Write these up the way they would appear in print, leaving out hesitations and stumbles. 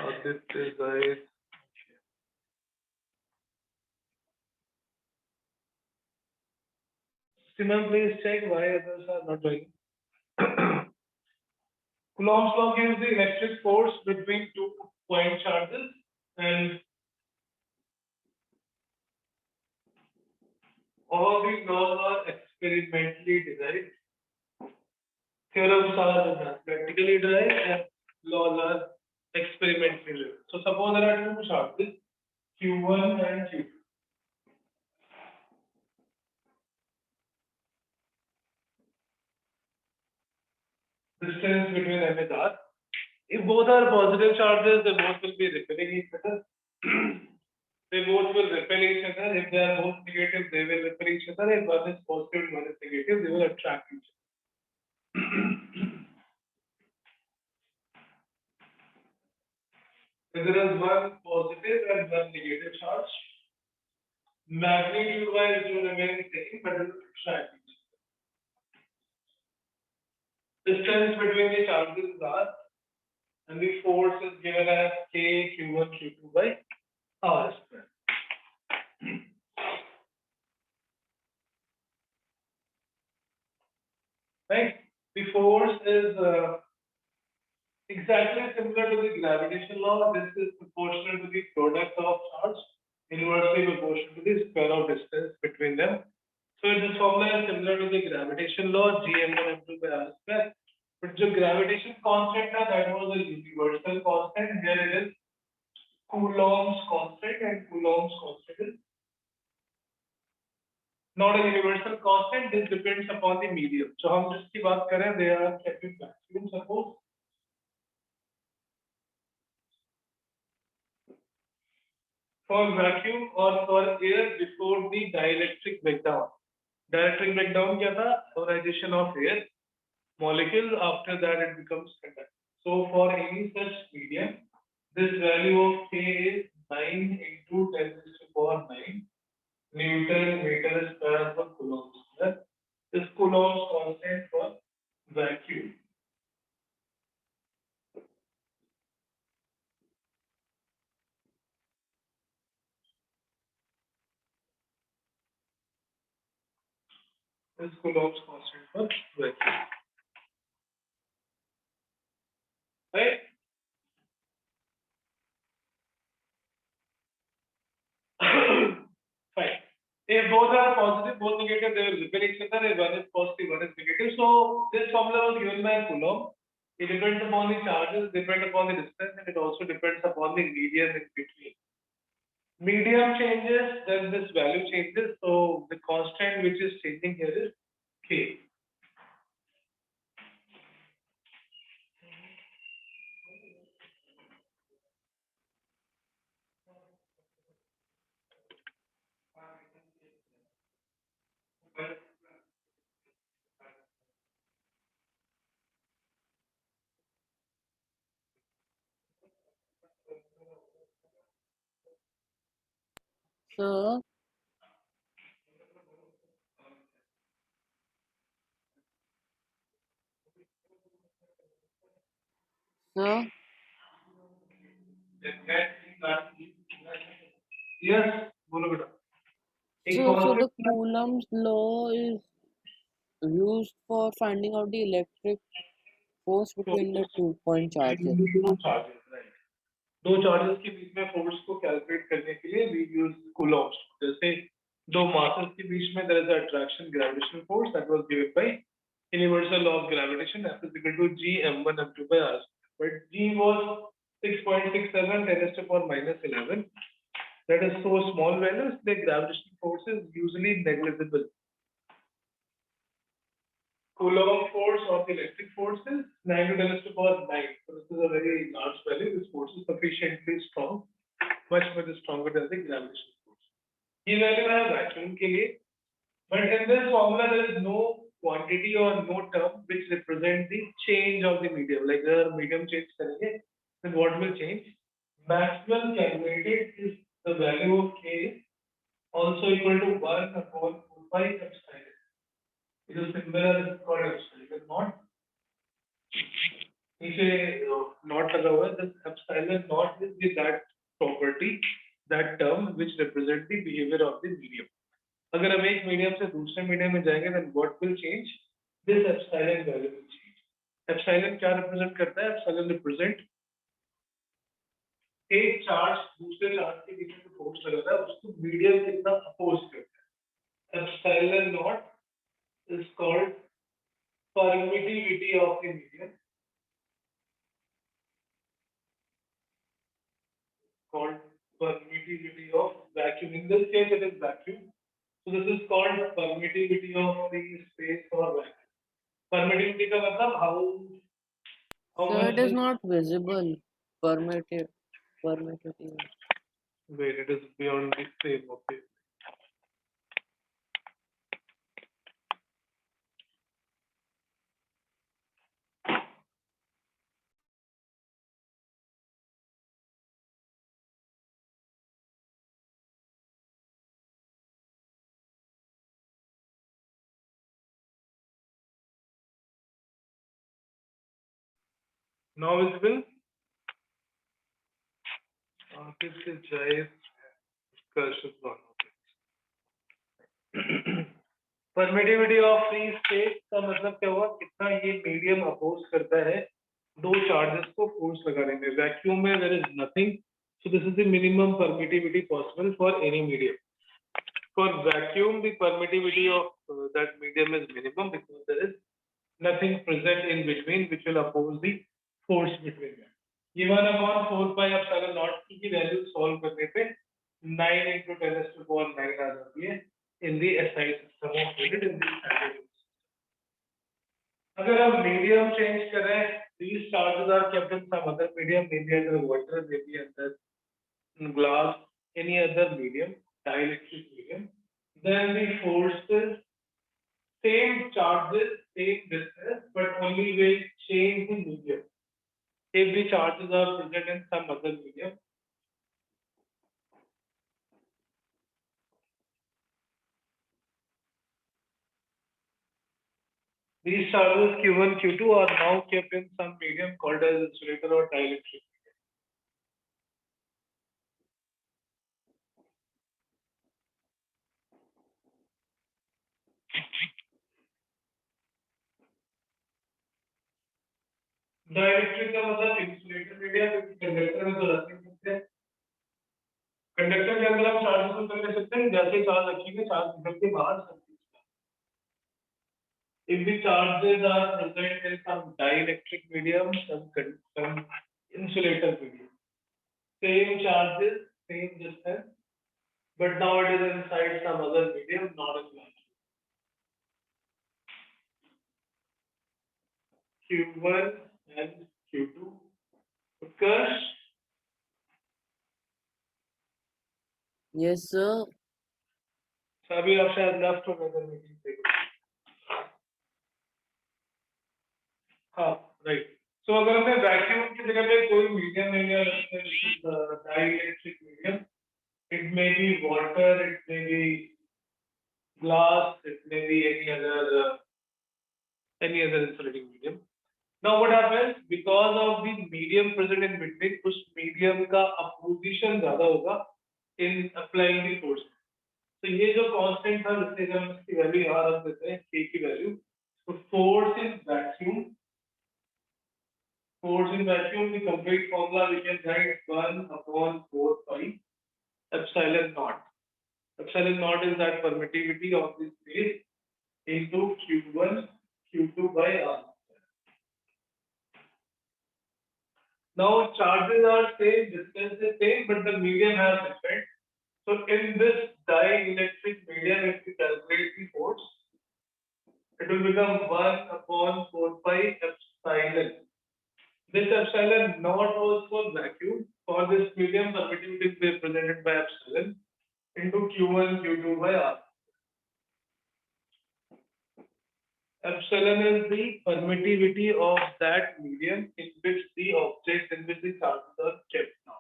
Aditya guys. Simon, please check why others are not joining. Coulomb's law gives the electric force between two point charges, and all these laws are experimentally derived. Theorems are practically derived, and laws are experimentally derived. So suppose there are two charges, Q1 and Q2. Distance between M is R. If both are positive charges, they both will be repelling each other. They both will repel each other. If they are both negative, they will repel each other. If one is positive and one is negative, they will attract each other. If there is one positive and one negative charge, magnitude wise will remain same, but it will attract each other. Distance between the charges is R, and the force is given as K Q1 Q2 by R square. Right? The force is exactly similar to the gravitation law. This is proportional to the product of charge, inversely proportional to the square of distance between them. So this formula is similar to the gravitation law, Gm1 m2 by r square. But the gravitation constant that was a universal constant. Here it is Coulomb's constant, and Coulomb's constant is not a universal constant. This depends upon the medium. So हम जिसकी बात करें, they are kept in vacuum. Suppose for vacuum or for air before the dielectric breakdown. Dielectric breakdown क्या था? Ionization of air molecule. After that, it becomes conductor. So for any such medium, this value of K is 9 into 10 to the power 9 Newton meter square per Coulomb square. This Coulomb's constant for vacuum. This Coulomb's constant for vacuum. Right? Fine. If both are positive, both negative, they will repel each other. If one is positive, one is negative. So this formula was given by Coulomb. It depends upon the charges, depends upon the distance, and it also depends upon the medium in between. Medium changes, then this value changes. So the constant which is changing here is K. Sir, sir, Yes, बोलो बेटा. एक so the constant Coulomb's law is used for finding out the electric force between the 2 point charges. दो charges, right? दो charges के बीच में force को calculate करने के लिए we use Coulomb's. जैसे दो masses के बीच में there is an attraction gravitational force that was given by universal law of gravitation F is equal to G m1 m2 by r. But G was 6.67 10 to the power minus 11. That is so small values, the gravitational force is usually negligible. Coulomb force or the electric force is 9 to 10 to the power 9. So this is a very large value. This force is sufficiently strong, much stronger than the gravitational force. ये value है vacuum के लिए, but in this formula there is no quantity or no term which represent the change of the medium. Like the medium change करेंगे, then what will change? Maxwell calculated is the value of K is also equal to 1 upon 4 pi epsilon. It is similar called epsilon. It is not नीचे not लगा हुआ है, this epsilon naught is the that property, that term which represent the behavior of the medium. अगर हम एक medium से दूसरे medium में जाएंगे then what will change? This epsilon value will change. Epsilon क्या represent करता है? Epsilon represent एक चार्ज दूसरे चार्ज के बीच में फोर्स लगाता है, उसको मीडियम कितना अपोज करता है. Epsilon naught is called permittivity of the medium, called permittivity of vacuum. In this case, it is vacuum. So this is called permittivity of the space or vacuum. Permittivity का मतलब how So much it is is, not visible. Permitted. Permitted. wait, it is beyond the frame. Okay. Now visible. किससे जाए कर्षण gone. Permittivity of free space का मतलब क्या हुआ, कितना ये मीडियम अपोज करता है दो चार्जेस को फोर्स लगाने में. वैक्यूम में there is nothing, so this is the minimum permittivity possible for any medium. For vacuum, the permittivity of that medium is minimum because there is nothing present in between which will oppose the force between them. ये 1/4 pi epsilon naught की value solve करने पे 9 into 10 raised to power 9 आ जाती है in the SI system of fluid in the standard. अगर हम medium change करें, these charges are kept in some other medium, maybe under water, maybe under glass, any other medium, dielectric medium. Then the forces, same charges, same distance, but only will change the medium. If the charges are present in some other medium, these charges Q1, Q2 are now kept in some medium called as insulator or dielectric. Dielectric का मतलब insulator medium, conductor में तो रख नहीं सकते. Conductor के अंदर हम चार्जेस को कर सकते हैं, जैसे चार्ज रखेंगे चार्ज निकल के बाहर सकते हैं. If the charges are present in some dielectric medium, some insulator medium, same charges, same distance, but now it is inside some other medium, not in vacuum. Q1 and Q2. Utkarsh, Yes, sir. सभी आप शायद left हो गए meeting से. हाँ, right. So अगर हमने vacuum की जगह पे कोई medium ले लिया, dielectric medium, it may be water, it may be glass, it may be any other insulating medium. Now what happens, because of the medium present in between, उस medium का opposition ज़्यादा होगा in applying the force. तो ये जो constant था, जिससे हम इसकी वैल्यू यहाँ रख देते हैं k की वैल्यू. तो force in vacuum, the complete formula we can write 1/4 pi epsilon naught. Epsilon naught is that permittivity of the space into Q1, Q2 by R. Now charges are same, distance is same, but the medium has different. So in this dielectric medium, if we calculate the force, it will become 1/4 pi epsilon. This epsilon not also vacuum. For this medium, permittivity is represented by epsilon into Q1, Q2 by R. Epsilon is the permittivity of that medium in which the object, in which the charges are kept now.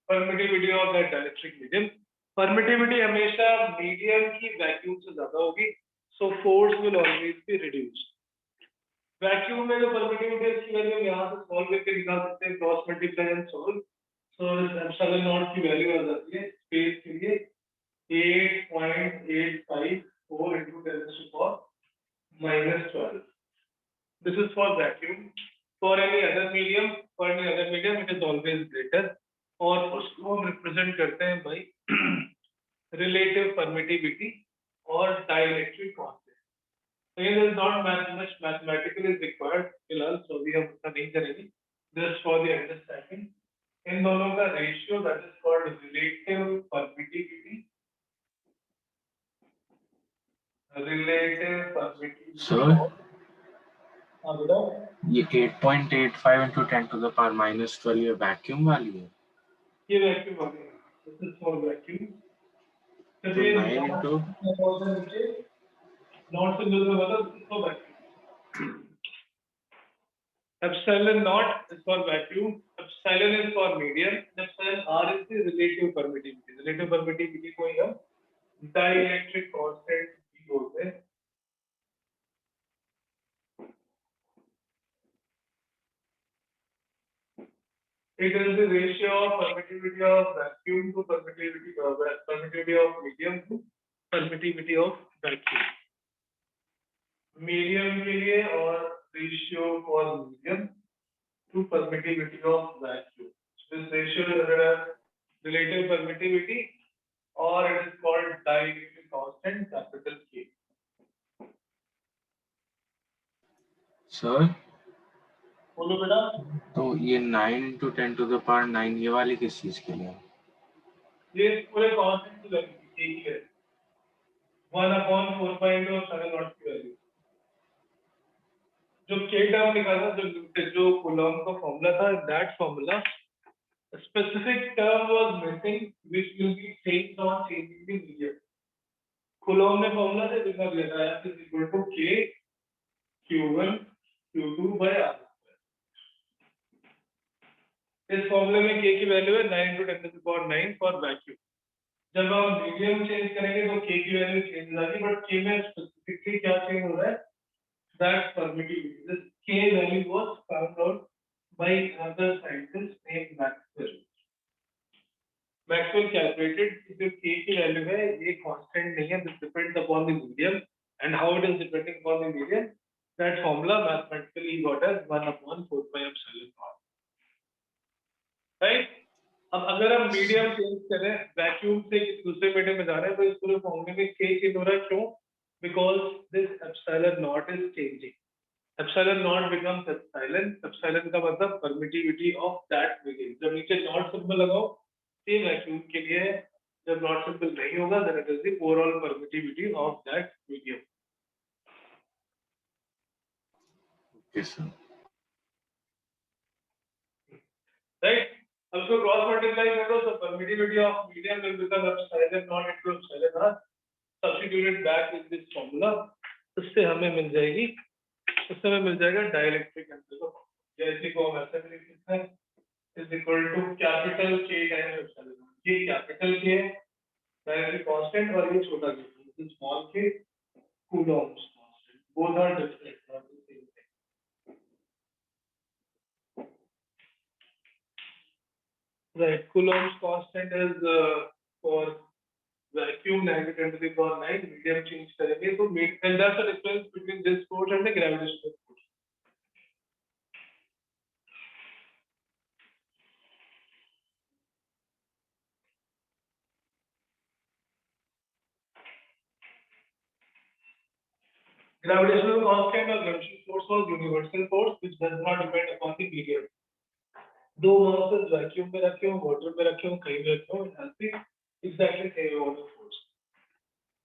Permittivity of that dielectric medium. Permittivity हमेशा medium की vacuum से ज्यादा होगी, so force will always be reduced. Vacuum में जो permittivity है इसकी value यहाँ से सॉल्व करके निकाल सकते हैं, cross multiply and solve. So epsilon not की वैल्यू आ जाती है स्पेस के लिए 8.854 into 10 to the power -12. This is for vacuum. For any other medium, it is always greater. और उसको हम represent करते हैं by relative permittivity और dielectric constant. So here is not much mathematical is required फिलहाल, so अभी हम उसका नहीं करेंगे. Just for the understanding, इन दोनों का ratio that is called relative permittivity. Sir, ये 8.85 into 10 to the power -12 ये वैक्यूम वाली है. ये वैक्यूम वाली है. This is for vacuum. तो 9 into नॉट से जो मतलब इसको vacuum. Epsilon naught is for vacuum. Epsilon is for medium. Epsilon R is the relative permittivity. Relative permittivity को ही हम dielectric constant भी बोलते हैं. It is the ratio of permittivity of vacuum to permittivity of medium to permittivity of vacuum. Medium के लिए और ratio for medium to permittivity of vacuum. This ratio is relative permittivity or it is called dielectric constant capital K. Sir, बोलो बेटा. तो ये 9 into 10 to the power 9 ये वाली किस चीज के लिए है? ये पूरे कांस्टेंट की वैल्यू K की है. 1/4 pi into epsilon naught की वैल्यू. जो K टर्म निकाला जो कूलॉम का फॉर्मूला था, that formula a specific term was missing which will be changed on changing the medium. Coulomb ने फॉर्मूला से लिखा दिया था F is equal to K Q1 Q2 by R. इस फॉर्मूले में K की वैल्यू है 9 into 10 to the power 9 for vacuum. जब हम मीडियम चेंज करेंगे तो K की वैल्यू चेंज हो जाएगी, बट K में स्पेसिफिकली क्या चेंज हो रहा है? That permittivity. This K value was found out by another scientist named Maxwell. Maxwell calculated जो K की वैल्यू है ये कांस्टेंट नहीं है, this depends upon the medium and how it is depending upon the medium. That formula mathematically got as 1/4 pi epsilon naught. Right? अब अगर हम medium change करें, वैक्यूम से दूसरे मीडियम में जा रहे हैं, तो इस पूरे फॉर्मूले में K चेंज हो रहा है. क्यों? Because this epsilon naught is changing. Epsilon naught becomes epsilon. Epsilon का मतलब permittivity of that medium. जब नीचे नॉट सिंबल लगाओ ये वैक्यूम के लिए है, जब नॉट सिंबल नहीं होगा then it is the overall permittivity of that medium. Okay, sir. Right? अब इसको क्रॉस मल्टीप्लाई कर दो, so permittivity of medium will become epsilon naught into epsilon r. Substituted back in this formula. उससे हमें मिल जाएगी, उससे हमें मिल जाएगा डाइलेक्ट्रिक एनर्जी. जैसे को हम ऐसे लिख सकते हैं is equal to capital K times epsilon. ये कैपिटल K है, डायरेक्टली कांस्टेंट, और ये छोटा k, this is small k, Coulomb's constant. Both are different, not the same thing. Right, Coulomb's constant is for vacuum 9 to 10 to the power 9, medium change करेंगे तो and that's the difference between this force and the gravitational force. Gravitational constant or gravitational force was universal force which does not depend upon the medium. दो masses vacuum में रखे हो, water में रखे हो, कहीं भी रखे हो, it has the exactly same amount of force.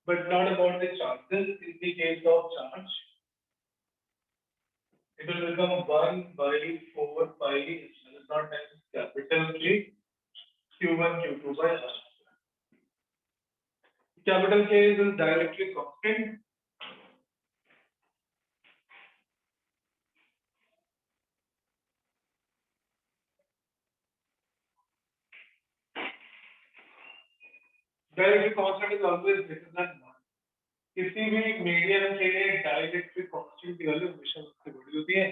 But not about the charges. In the case of charge, it will become 1/4 pi epsilon naught times capital K Q1 Q2 by R. Capital K is the dielectric constant. dielectric constant is always greater than 1. किसी भी medium के लिए dielectric constant की value हमेशा उससे बड़ी होती है.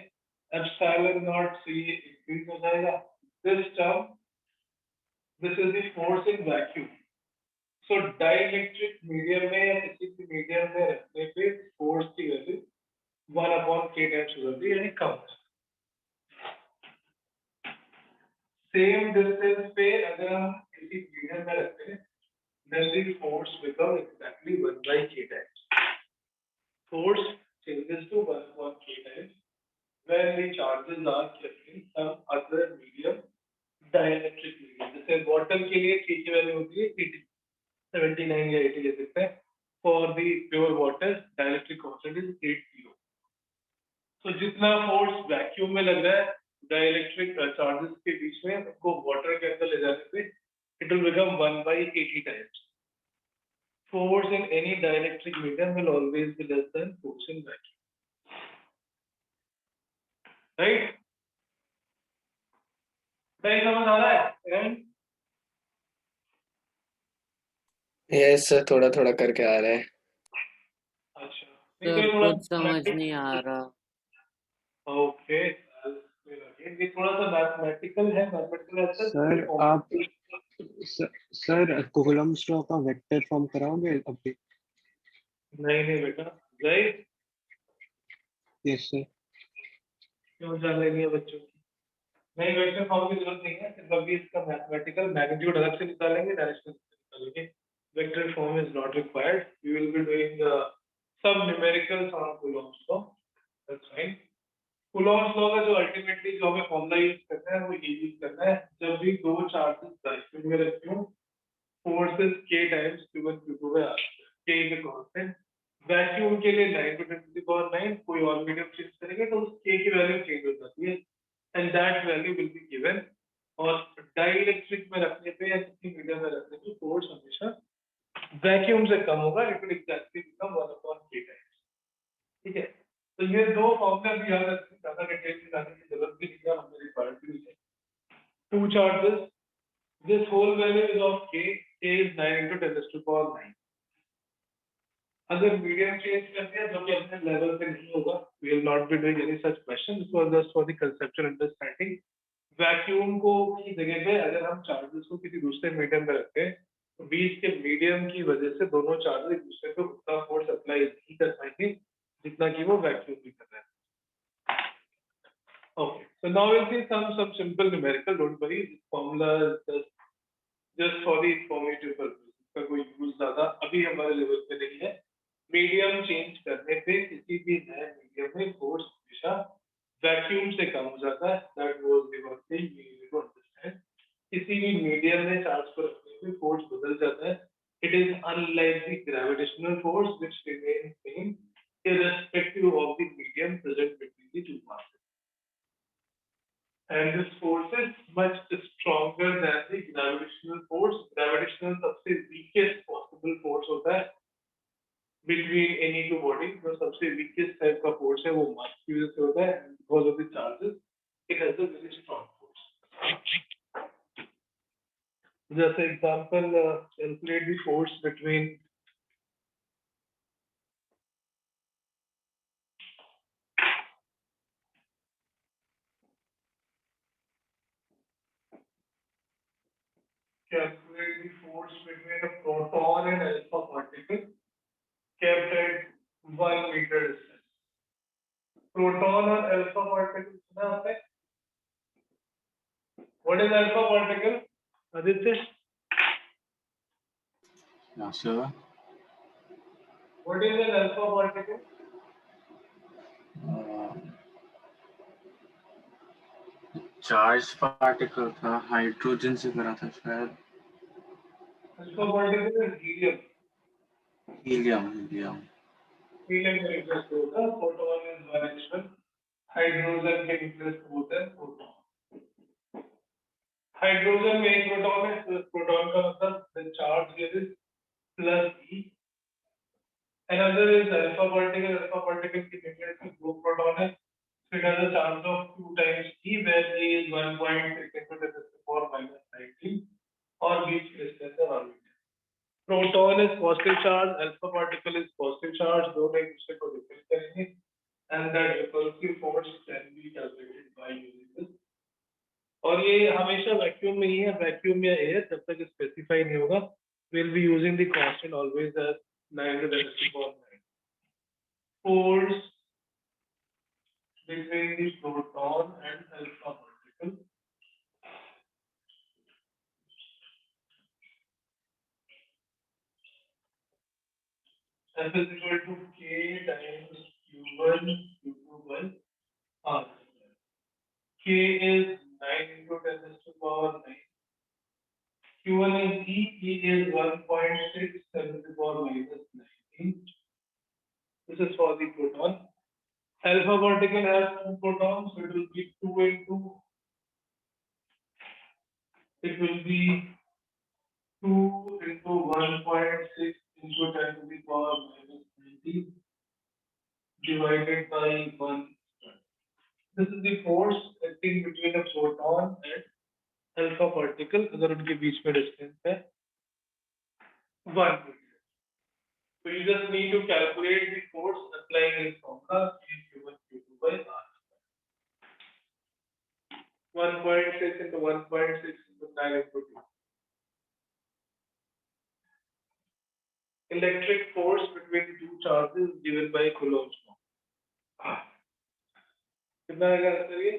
एप्सिलॉन नॉट से ये इंक्रीज हो जाएगा. This term, this is the force in vacuum. So dielectric medium में या किसी भी मीडियम में रखने पे फोर्स की वैल्यू 1/k टाइम्स हो जाती है, यानी कम. सेम डिस्टेंस पे अगर हम किसी मीडियम में रखते हैं, then the force becomes exactly 1/k times. Force changes to 1/k times when the charges are kept in some other medium, dielectric medium. जैसे बॉटल के लिए k की वैल्यू होती है 80, 79 या 80 ले सकते हैं. For the pure water, dielectric constant is 80. तो जितना फोर्स वैक्यूम में लग रहा है डाइलेक्ट्रिक चार्जेस के बीच में, उसको वाटर के अंदर ले जाने पे it will become 1/80 times. Force in any dielectric medium will always be less than force in vacuum. Right? सही समझ आ रहा है? And यस सर, थोड़ा थोड़ा करके आ रहा है. अच्छा, सर कुछ समझ नहीं आ रहा. ओके, ये थोड़ा सा मैथमेटिकल है. मैथमेटिकल सर आप सर कूलम्ब्स लॉ का वेक्टर फॉर्म कराओगे अभी? नहीं बेटा, राइट? Yes sir. क्यों जान लेनी है बच्चों की? नहीं, वेक्टर फॉर्म की जरूरत नहीं है. सिर्फ अभी इसका मैथमेटिकल मैग्नीट्यूड अलग से निकालेंगे, डायरेक्शन निकालेंगे. Vector form is not required. We will be doing some numericals on Coulomb's law. That's fine. Coulomb's law का जो अल्टीमेटली जो हमें फॉर्मूला यूज करना है वो ये यूज करना है. जब भी दो चार्जेस डायरेक्शन में रखते हो, forces k times q1 q2 में आते हैं. k is a constant. Vacuum के लिए 9 to 10 to the power 9, कोई और मीडियम चेंज करेंगे तो उस k की वैल्यू चेंज हो जाती है, and that value will be given. और डाइलेक्ट्रिक में रखने पे या किसी मीडियम में रखने पे फोर्स हमेशा वैक्यूम से कम होगा. It will exactly become 1/k times. ठीक है, तो ये दो फॉर्मूला भी याद रखने, ज्यादा डिटेल में जाने की जरूरत भी नहीं है. हमने रिक्वायर्ड भी है. Two charges, this whole value is of k is 9 into 10 to the power 9. अगर मीडियम चेंज करते हैं जो कि अपने लेवल पे नहीं होगा, we will not be doing any such question. This was just for the conceptual understanding. Vacuum को की जगह पे अगर हम चार्जेस को किसी दूसरे मीडियम में रखते हैं, तो बीच के मीडियम की वजह से दोनों चार्जेस एक दूसरे पे उतना फोर्स अप्लाई नहीं कर पाएंगे जितना कि वो वैक्यूम भी कर रहा है. Okay, so now we'll see some simple numerical. Don't worry, this formula is just for the informative purpose. इसका कोई यूज ज्यादा अभी हमारे लेवल पे नहीं है. मीडियम चेंज करने पे किसी भी नए मीडियम में फोर्स हमेशा वैक्यूम से कम हो जाता है. That was the one thing we need to understand. किसी भी मीडियम में चार्ज को रखने पे फोर्स बदल जाता है. It is unlike the gravitational force which remains same irrespective of the medium present between the two masses. And this force is much stronger than the gravitational force. Gravitational सबसे weakest possible force होता है between any two bodies. जो सबसे weakest type का force है वो mass की वजह से होता है. And because of the charges, it has a very strong force. Just example, calculate the force between calculate the force between a proton and alpha particle kept at 1 meter distance. Proton और alpha particle सुना आपने? What is alpha particle? Aditya? Yeah, sure. What is an alpha particle? Charge particle था, hydrogen से बना था शायद. Alpha particle is helium. Helium. Helium का nucleus होता है. Proton is one h1. Hydrogen के nucleus होता है proton. हाइड्रोजन में एक प्रोटॉन है. तो प्रोटॉन का मतलब the charge here is plus e. Another is alpha particle. Alpha particle की nucleus में दो प्रोटॉन है. So it has a charge of 2 times e, where e is 1.6 into 10 to the power minus 19, और बीच distance है 1 metre. positive charge, alpha particle is positive charge, दोनों एक दूसरे को repel करेंगे, and that repulsive force can be calculated by using this. और ये हमेशा वैक्यूम में ही है, वैक्यूम या एयर जब तक स्पेसिफाई नहीं होगा, we'll be using the constant always as 9 force between the proton and alpha particle. F is equal to K times Q1 Q2 R. K is 9 into 10 raised to the power 9. Q1 is E is 1.6 10 to the power minus 19. This is for the proton. Alpha particle has 2 protons, so it will be 2 into, it will be 2 into 1.6 into 10 to the power minus 19 divided by 1. This is the force acting between a proton and alpha particle अगर उनके बीच में distance है 1 metre. So you just need to calculate the force applying this formula Q1 Q2 by R. 1.6 into 1.6 into 9 into 2. Electric force between two charges given by Coulomb's law. कितना आएगा answer ये?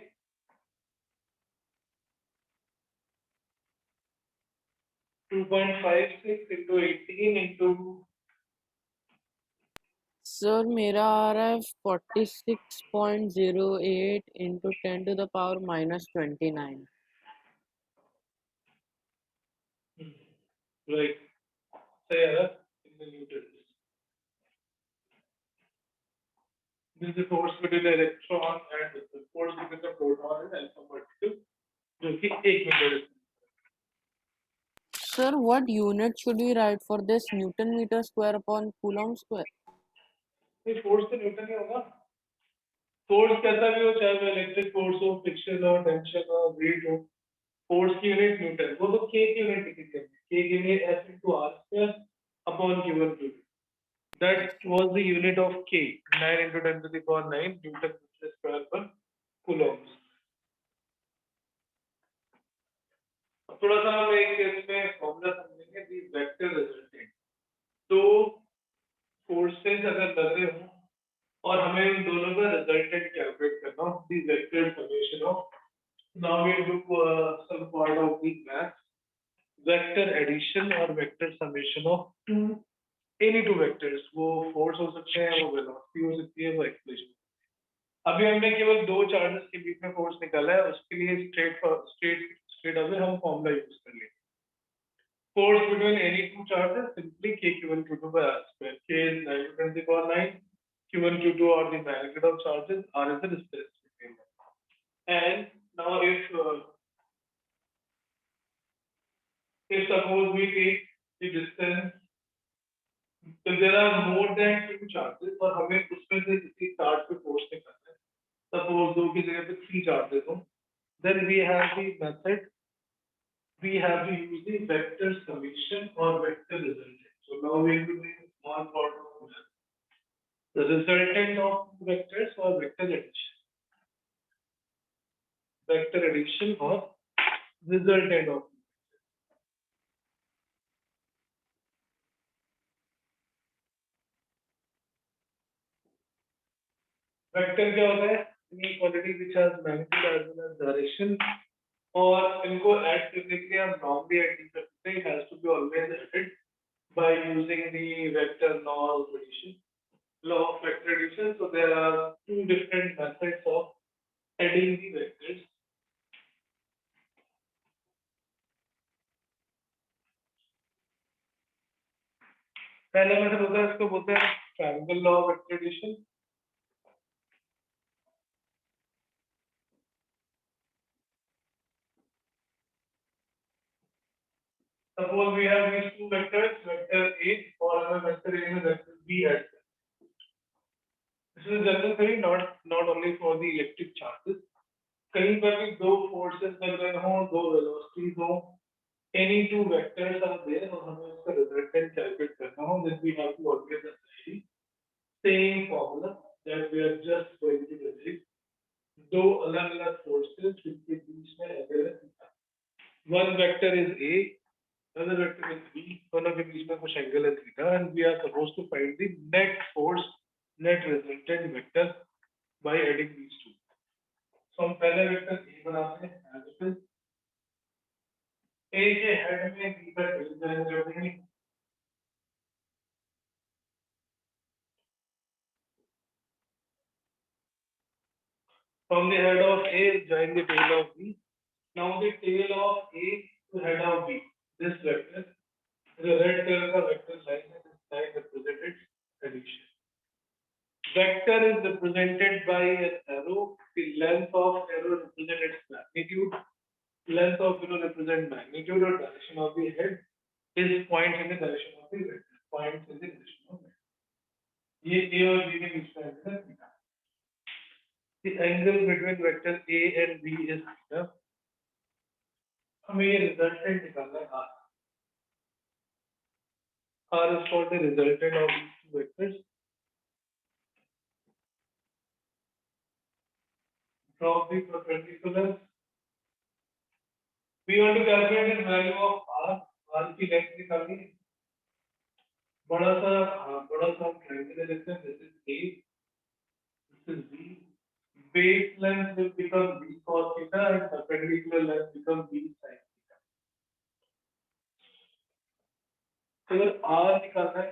.56 into 18 into sir मेरा आ रहा है 46.08 into 10 to the power minus 29. right. सही है ना? In the newtons. This is the force between the electron and the force between the proton and alpha particle, जो कि 1 मीटर है. Sir, what unit should we write for this? Newton meter square upon Coulomb square. ये force तो Newton ही होगा. Force कैसा भी हो, चाहे वो इलेक्ट्रिक फोर्स हो, फ्रिक्शन हो, टेंशन हो, वेट हो, फोर्स की यूनिट न्यूटन. वो तो K की यूनिट लिखी थी. K की unit F into R square upon Q1 Q2. That was the unit of K, 9 into 10 to the power 9 Newton meter square per Coulomb. अब थोड़ा सा हम एक इसमें फॉर्मूला समझेंगे दी वेक्टर रिजल्टेंट. तो फोर्सेस अगर लग रहे हो और हमें इन दोनों का रिजल्टेंट कैलकुलेट करना हो, the vector summation of, now we do some part of the math, vector addition और vector summation of two any two vectors. वो फोर्स हो सकते हैं, वो वेलोसिटी हो सकती है, वो एक्सेलरेशन. अभी हमने केवल दो चार्जेस के बीच में फोर्स निकाला है, उसके लिए स्ट्रेट अवे हम फॉर्मूला यूज कर लेंगे. Force between any two charges simply K Q1 Q2 by R square. K is 9 to 10 to the power 9. Q1 Q2 are the magnitude of charges. R is the distance between them. And now if suppose we take the distance, if there are more than two charges और हमें उसमें से किसी charge पे force निकालना है, suppose दो की जगह पे 3 charges हो, then we have the method. We have to use the vector summation or vector resultant. So now we will do a small part of that. The resultant of vectors or vector addition. Vector addition or resultant of. Vector क्या होता है? Any quantity which has magnitude as well as direction. और इनको add करने के लिए हम norm भी ऐड कर सकते हैं. It has to be always added by using the vector law of addition. Law of vector addition. So there are two different methods of adding the vectors. पहला मेथड होता है, इसको बोलते हैं triangle law of vector addition. Suppose we have these two vectors, vector A और हमें vector A में vector B add करना है. This is general theory, not only for the electric charges. कहीं पर भी दो forces लग रहे हों, दो velocities हों, any two vectors are there और हमें उसका resultant calculate करना हो, then we have to always apply same formula that we are just going to derive. दो अलग-अलग forces जिनके बीच में angle है theta. One vector is A, another vector is B. दोनों के बीच में कुछ angle है theta, and we are supposed to find the net force, net resultant vector by adding these two. So हम पहले vector A बनाते हैं as it is. A के head में B का डिवीजन जोड़ेंगे. From the head of A, join the tail of B. Now the tail of A to head of B. This vector, the red color का vector line है, this line represents addition. Vector is represented by an arrow. The length of arrow represents its magnitude. Length of arrow represents magnitude or direction of the head. Is points in the direction of the vector. Points in the direction of vector. ये A और B के बीच में angle है theta. The angle between vector A and B is theta. हमें ये resultant निकालना है R. R is called the resultant of these two vectors. Draw the perpendicular. We want to calculate the value of R. R की length निकालनी है. बड़ा सा triangle लेते हैं. This is A. This is B. Base length will become B cos theta and perpendicular length becomes B sin theta. So अगर R निकालना है,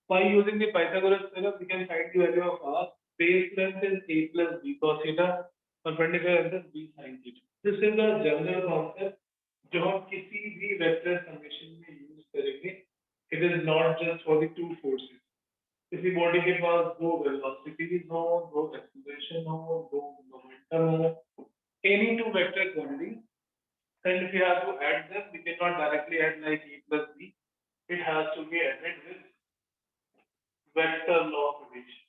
by using the Pythagoras theorem, we can find the value of R. Base length is A plus B cos theta. Perpendicular length is B sin theta. This is the general concept जो हम किसी भी vector summation में use करेंगे. It is not just for the two forces. किसी body के पास दो velocities हो, दो एक्सीलरेशन हो, दो मोमेंटम हो, any two vector quantities, and if we have to add them, we cannot directly add like A plus B. It has to be added with vector law of addition.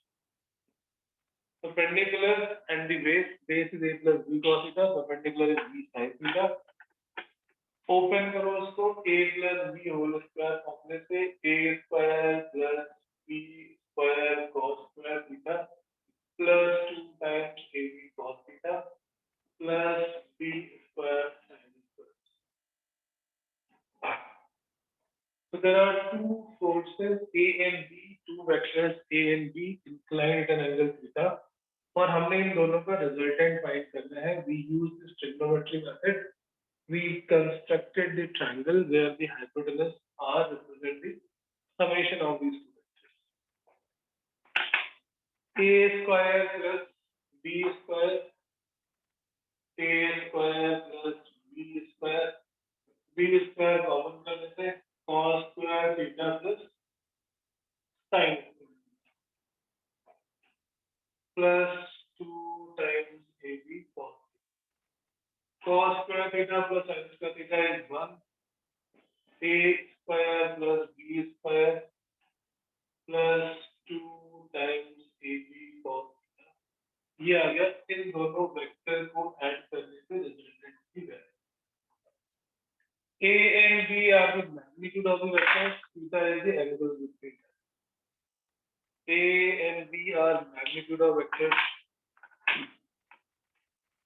Perpendicular and the base is A plus B cos theta, perpendicular is B sin theta. Open करो उसको. A plus B whole square फॉर्मूले से A square plus B square cos square theta plus 2 times AB cos theta plus B square sin square. So there are two forces A and B, two vectors A and B inclined at an angle theta. और हमने इन दोनों का resultant find करना है. We use this trigonometry method. We constructed the triangle where the hypotenuse R represents the summation of these two vectors. A square plus B square, A square plus B square, B square common कर लेते हैं. Cos square theta plus sin plus 2 times AB cos. Cos square theta plus sin square theta is 1. A square plus B square plus 2 times AB cos theta. ये आ गया. इन दोनों vector को add करने से resultant की value. A and B are the magnitude of the vectors. Theta is the angle between them. A and B are magnitude of vectors,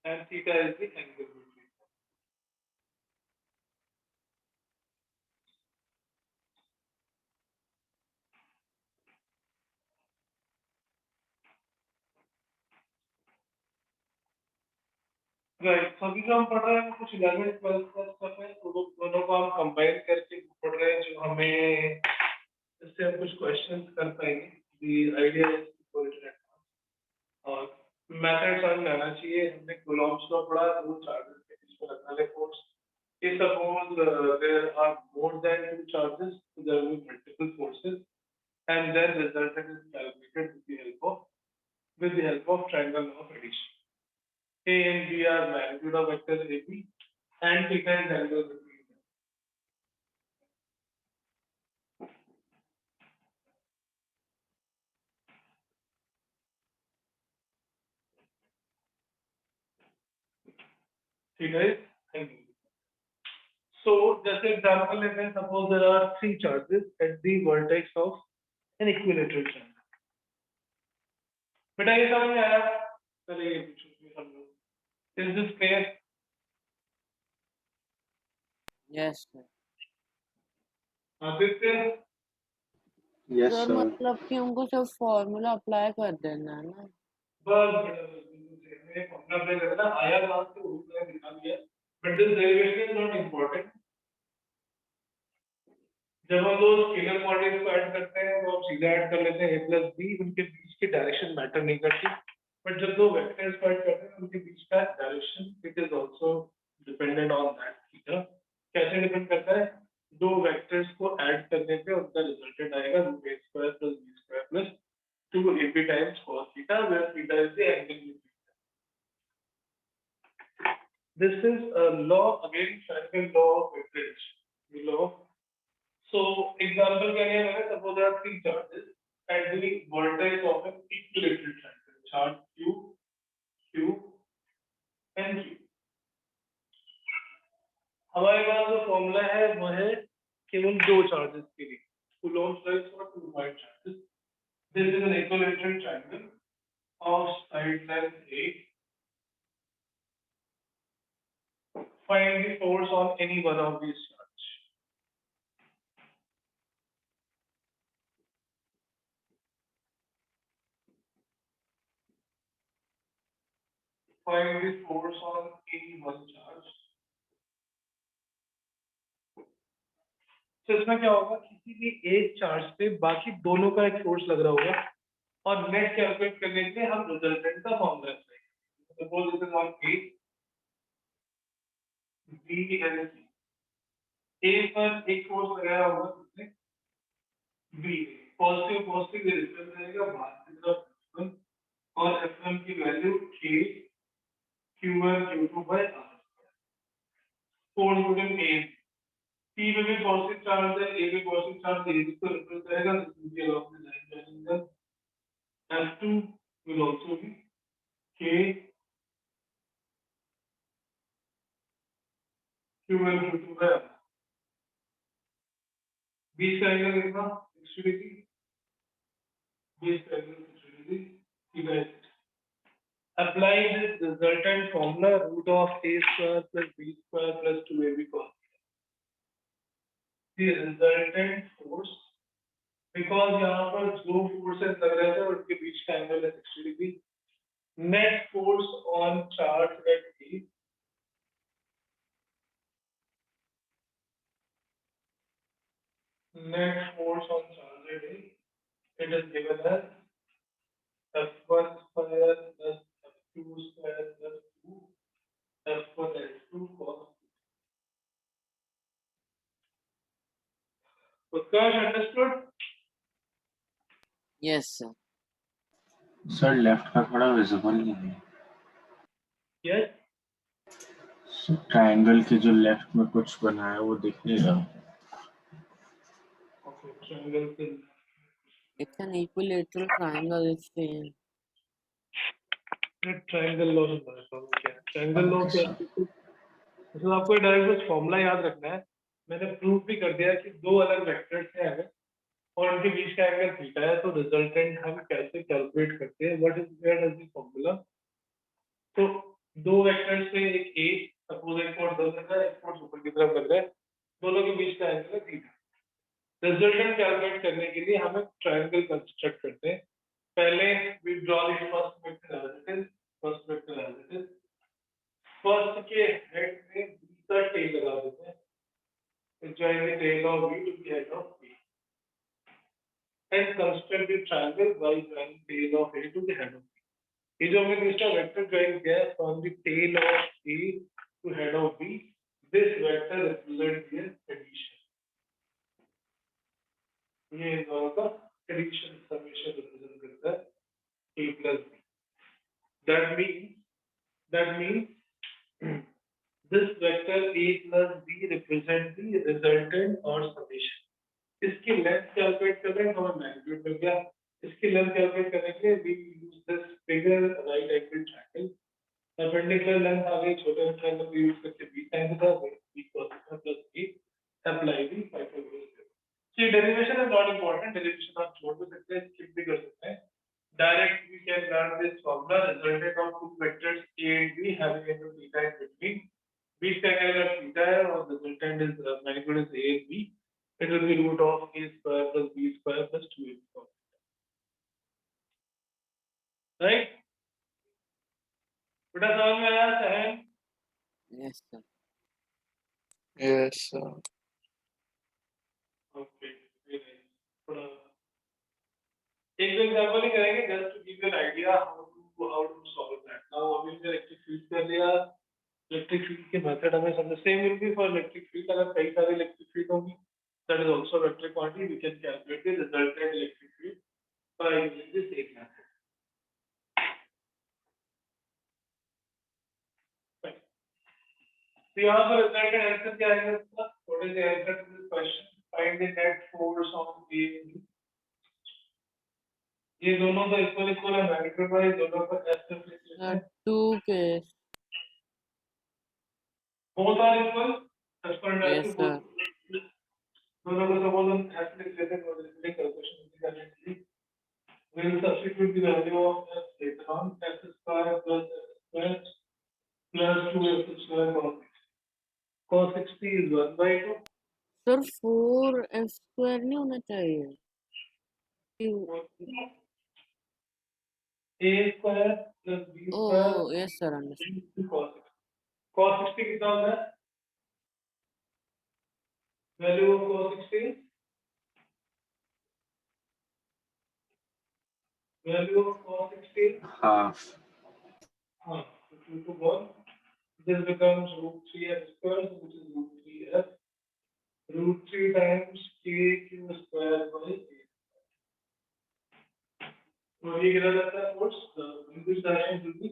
and theta is the angle between them. Right. सभी जो हम पढ़ रहे हैं कुछ 11th 12th का stuff है, तो दोनों को हम कंबाइन करके पढ़ रहे हैं जो हमें इससे हम कुछ क्वेश्चंस कर पाएंगे. द आइडिया इज टू और मेथड समझ में आना चाहिए. हमने कूलॉम्स लॉ पढ़ा, दो चार्जेस के बीच में रखने वाले force. If suppose there are more than two charges, so there will be multiple forces, and then resultant is calculated with the help of triangle law of addition. A and B are magnitude of vector AB, and theta is angle between them. Theta is angle. So जैसे example लेते हैं, suppose there are three charges at the vertex of an equilateral triangle. बेटा ये समझ में आया? चलिए ये समझो. Is this clear? Yes, sir. Aditya? Yes, sir sir. मतलब कि उनको सिर्फ फॉर्मूला अप्लाई कर देना है ना. बस मैंने फॉर्मूला अप्लाई करा था, आया कहाँ से वो मैंने दिखा दिया. But this derivation is not important. जब हम लोग स्केलर क्वांटिटीज को ऐड करते हैं तो हम सीधा ऐड कर लेते हैं a प्लस b, उनके बीच की डायरेक्शन मैटर नहीं करती. बट जब दो वेक्टर्स को ऐड करते हैं उनके बीच का direction it is also dependent on that theta. कैसे डिपेंड करता है? दो वेक्टर्स को ऐड करने पे उनका रिजल्टेंट आएगा root a square plus b square plus 2ab times cos थीटा, where theta is the angle. This is a law, again triangle law of average. The law. So example क्या लिया मैंने? Suppose there are three charges at the vertex of an equilateral triangle. Charge Q, Q, and Q. हमारे पास जो formula है वो है केवल दो चार्जेस के लिए. Coulomb's law is for two point charges. This is an equilateral triangle of side length A. Find the force on any one of these charges. Find the force on any one charge. तो इसमें क्या होगा? किसी भी एक charge पे बाकी दोनों का एक फोर्स लग रहा होगा और नेट कैलकुलेट करने के लिए हम रिजल्टेंट का फॉर्मूला अप्लाई करेंगे. Suppose this is on A, B and C. A पर एक फोर्स लगाया होगा किसने? B. पॉजिटिव पॉजिटिव ये रिजल्ट रहेगा बाहर की तरफ F1 और F1 की value K Q1 Q2 by R. Force between A and C में भी पॉजिटिव चार्ज है, A में पॉजिटिव चार्ज है, इसको रिप्रेजेंट करेगा. This will along the line joining them. F2 will also be K Q1 Q2 by R. बीच का angle कितना? 60 degree. बीच का एंगल 60 डिग्री. थीटा है. Apply this resultant formula root of a square plus b square plus 2ab cos. The resultant force, because यहाँ पर दो forces लग रहे थे और उनके बीच का एंगल है 60 degree. Net force on charge at A net force on charge at A, it is given as F1 square plus F2 square plus 2 F1 F2 cos. Utkarsh, understood? Yes, sir. Sir left का थोड़ा visible नहीं है. Yes. Triangle के जो left में कुछ बना है वो दिख नहीं रहा. Okay, triangle के It's an equilateral triangle. It's same. Triangle law से बताता हूँ क्या. ट्रायंगल लॉ क्या है? तो आपको डायरेक्ट बस फॉर्मूला याद रखना है. मैंने प्रूव भी कर दिया कि दो अलग वेक्टर्स हैं हमें और उनके बीच का एंगल थीटा है. तो रिजल्टेंट हम कैसे कैलकुलेट करते हैं? What is where is the formula? तो दो वेक्टर्स से एक ए, सपोज एक फोर्स लग रहा है, एक फोर्स ऊपर की तरफ लग रहा है, दोनों के बीच का एंगल है थीटा. रिजल्टेंट कैलकुलेट करने के लिए हम एक ट्रायंगल कंस्ट्रक्ट करते हैं. पहले we draw the first vector as it is. First vector as it is. First के हेड में बी का टेल लगा देते हैं. join the tail of B to the head of B. And construct the triangle by joining tail of A to the head of B. ये जो हमने दूसरा वेक्टर ज्वाइन किया है from the tail of A to head of B, this vector represents the addition. ये इन दोनों का addition summation represent करता है A plus B. That means this vector A plus B represent the resultant or summation. इसकी length calculate कर रहे हैं, हमें मैग्नीट्यूड मिल गया. इसकी लेंथ कैलकुलेट करने के लिए we use this bigger right angle triangle. Perpendicular length आ गई, छोटे ट्रायंगल को यूज करके b sin theta b cos theta plus a. having into theta in between. B square का theta है और resultant is magnitude is A and B. It will be root of A square plus B square plus 2A square. Right? बेटा समझ में आया सहन? Yes, sir. Yes, sir. Okay. थोड़ा एक दो एग्जांपल ही करेंगे just to give you an idea how to solve that. Now अभी हमने इलेक्ट्रिक फील्ड कर लिया. इलेक्ट्रिक फील्ड के मेथड हमें समझ same will be for electric field. अगर कई सारी इलेक्ट्रिक फील्ड होगी that is also a vector quantity. We can calculate the resultant electric field by using the same method. Right. So यहाँ पर resultant answer क्या आएगा इसका? What is the answer to this question? Find the net force on A and B. ये दोनों का equal है magnitude wise दोनों का S surface है. 2K. Both are equal. As per Yes, both. sir. दोनों को suppose हम S लिख लेते हैं और इसलिए calculation करने we will substitute the value of S later on. S square plus S square plus 2S square cos 60. Cos 60 is 1 by 2. Sir 4F square नहीं होना चाहिए. A square plus B square. Oh, yes, sir. Understood. Cos 60 कितना होता है? Value of cos 60. Value of cos 60. half. हाँ, so 2 to 1. This becomes root 3f square, which is root 3f. Root 3 times kq square by a. तो ये कितना जाता है force? Which direction will be?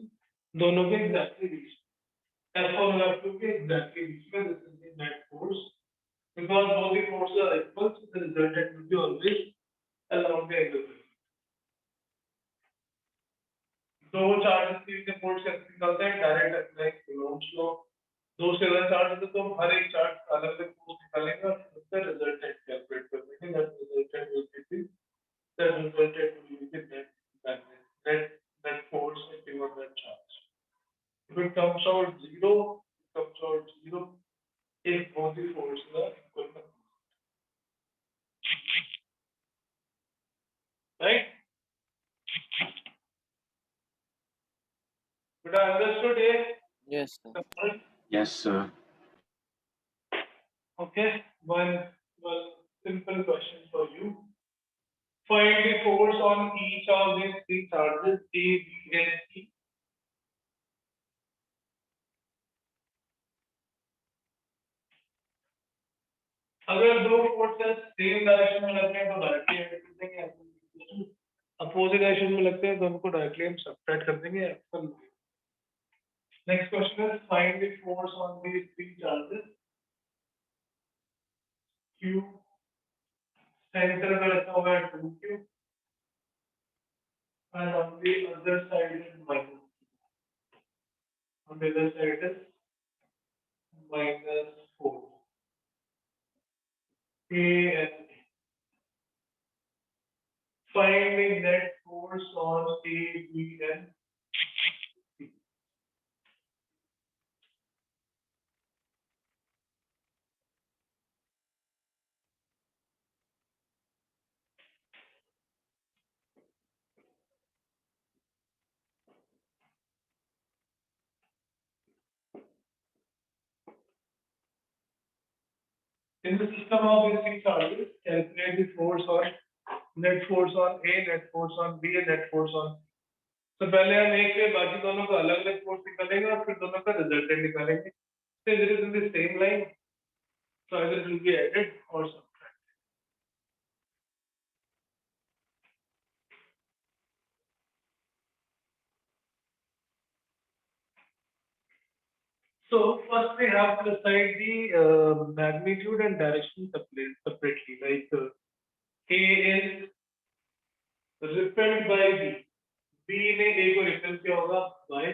दोनों के exactly बीच. F और F2 के exactly बीच में. This is the net force. Because both the forces are equal, so the resultant will be always along the angle. दो चार्जेस के बीच में फोर्स कैसे निकलता है? Direct apply Coulomb's law. दो से ज्यादा चार्ज है तो हम हर एक चार्ज का अलग अलग फोर्स निकालेंगे और उसका रिजल्टेंट कैलकुलेट कर लेंगे. That resultant will be the net force acting on that charge. If it comes out zero, it comes out zero if both the forces are equal. Right? But I understood it. Yes, sir. Yes, sir. Okay, one simple question for you. Find the force on each of these three charges A, B, and C. अगर दो forces same direction में लगते हैं तो directly add कर देंगे. Opposite direction में लगते हैं तो उनको डायरेक्टली हम सब्ट्रैक्ट कर देंगे. Next question is find the force on these three charges. Q centre में रखा हुआ है 2Q and on the other side is minus. On the other side is minus 4. A and A. Find the net force on A, B, and C. In the system of these three charges, calculate the force on net force on A, net force on B, and net force on C. तो पहले हम एक के बाकी दोनों का अलग अलग फोर्स निकालेंगे और फिर दोनों का रिजल्टेंट निकालेंगे. So it is in the same line. So either it will be added or subtracted. So first we have to decide the magnitude and direction separately. Like A is repelled by B. B ने A को repel किया होगा by,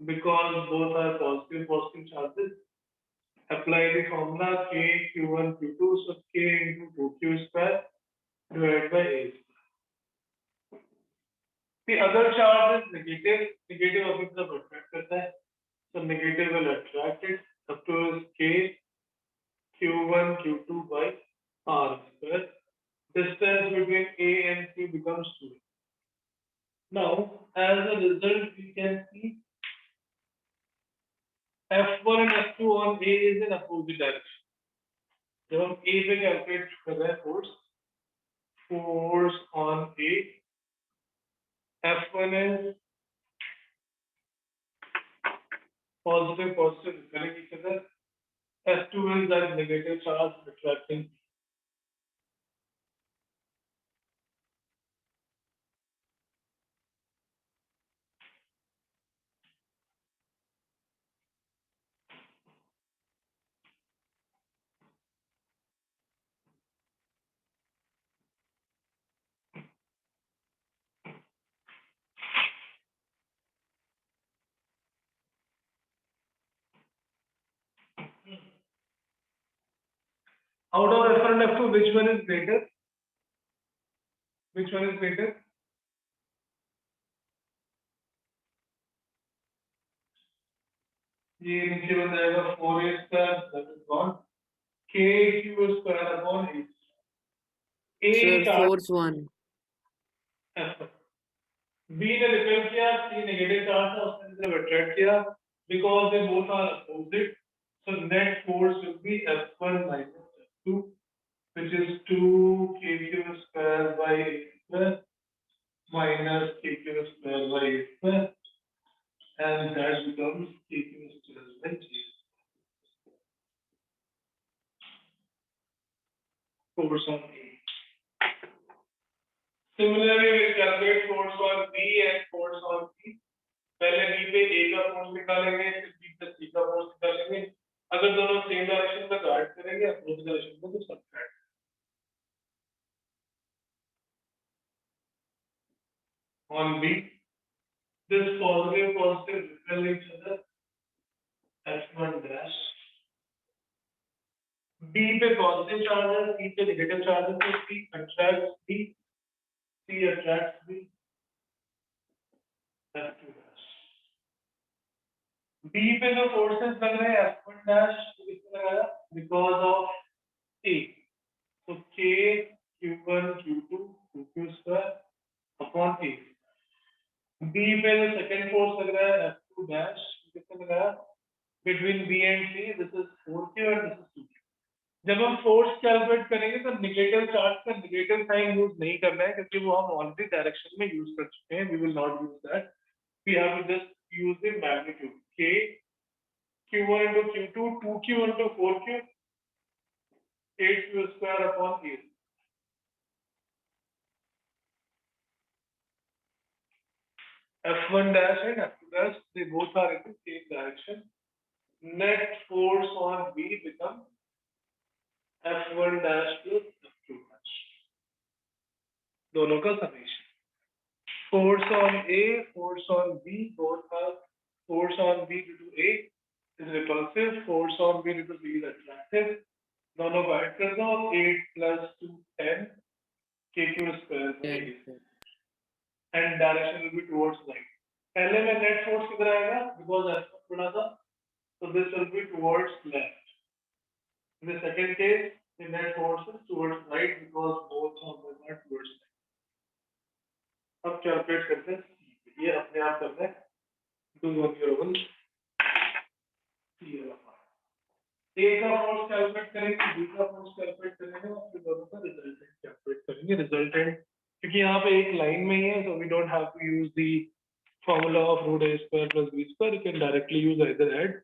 because both are positive charges. Apply the formula K Q1 Q2. So K into 2Q square divided by A square. The other charge is negative. Negative of the attract करता है. F1 and F2 on A is in opposite direction. जब हम A पे calculate कर रहे हैं force on A, F1 is positive repelling each other. F2 is that negative charge attracting. Out of F1 and F2, which one is greater? Which one is greater? ये नीचे बन जाएगा 4A square that is gone. KQ square upon A. A Sir, charge force 1. F1. B ने repel किया, C negative charge था, उसने इसे attract किया. Because they both are opposite, so net force will be F1 minus F2, which is 2KQ square by A square minus KQ square by A square, and that becomes KQ square by G. Force on A. Similarly, we calculate force on B and force on C. पहले B पे A का force निकालेंगे, फिर B पे C का force निकालेंगे. अगर दोनों सेम डायरेक्शन में गार्ड करेंगे, अपोजिट डायरेक्शन में तो subtract. On B, this positive repel each other. F1 dash. B पे पॉजिटिव चार्ज है, C पे नेगेटिव चार्ज है, तो C attracts B, C attracts B. F2 dash. B पे जो फोर्सेस लग रहे हैं F1 dash किसने लगाया? Because of A. So K Q1 Q2 2Q square upon A. B पे जो सेकंड फोर्स लग रहा है F2 dash किसने लगाया? Between B and C, this is 4Q and this is 2Q. जब हम फोर्स कैलकुलेट करेंगे तो नेगेटिव चार्ज का नेगेटिव साइन यूज नहीं करना है, क्योंकि वो हम ऑलरेडी डायरेक्शन में यूज कर चुके हैं. We will not use that. We have to just use the magnitude. K Q1 into Q2 2Q into 4Q 8Q square upon A. F1 dash and F2 dash, they both are in the same direction. Net force on B becomes F1 dash plus F2 dash. दोनों का summation. Force on A, force on B, both are force on B due to A is repulsive, force on B due to B is attractive. दोनों को add कर दो, 8 plus 2 10 KQ square by 10. A. And direction will be towards right. पहले में net force किधर आएगा? Because F1 बड़ा था, so this will be towards left. In the second case, the net force is towards right because both of them are towards right. अब calculate करते हैं. ये अपने आप करना है. Do on your own. A का फोर्स कैलकुलेट करेंगे, B का फोर्स कैलकुलेट करेंगे, और फिर दोनों का रिजल्टेंट कैलकुलेट करेंगे. रिजल्टेंट क्योंकि यहाँ पे एक लाइन में ही है, so we don't have to use the formula of root A square plus B square. You can directly use either add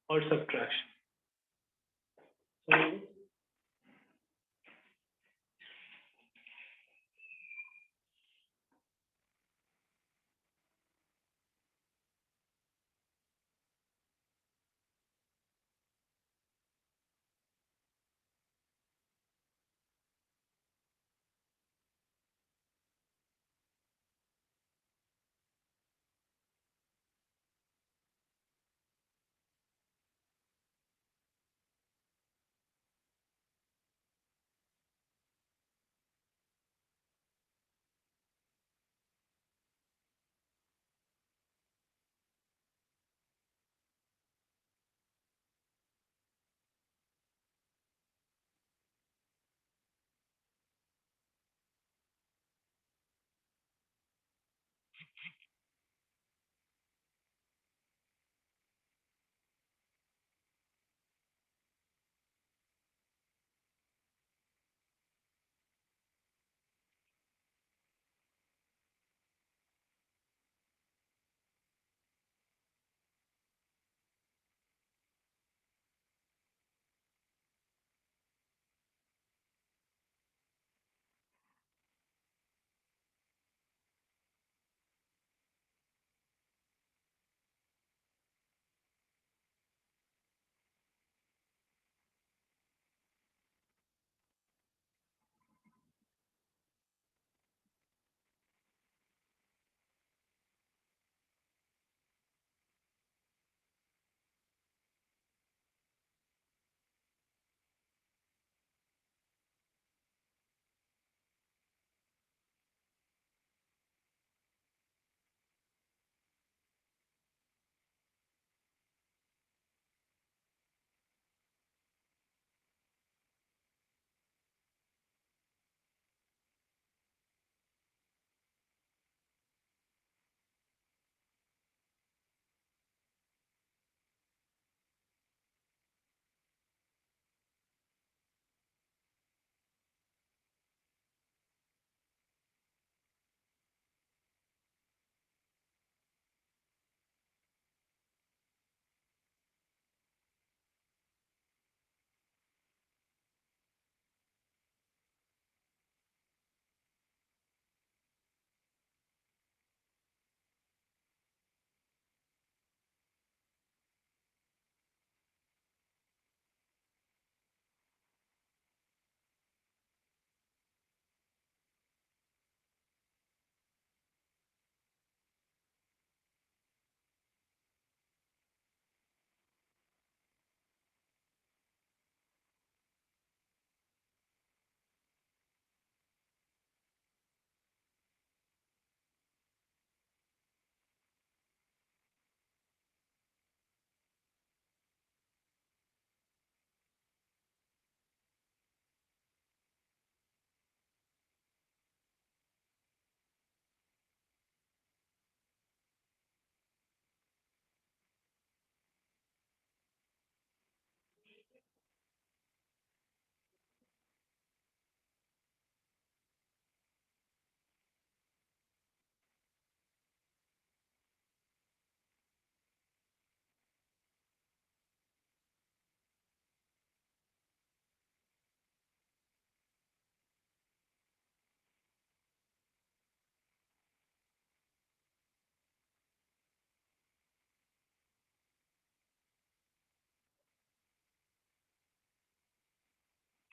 or subtraction. So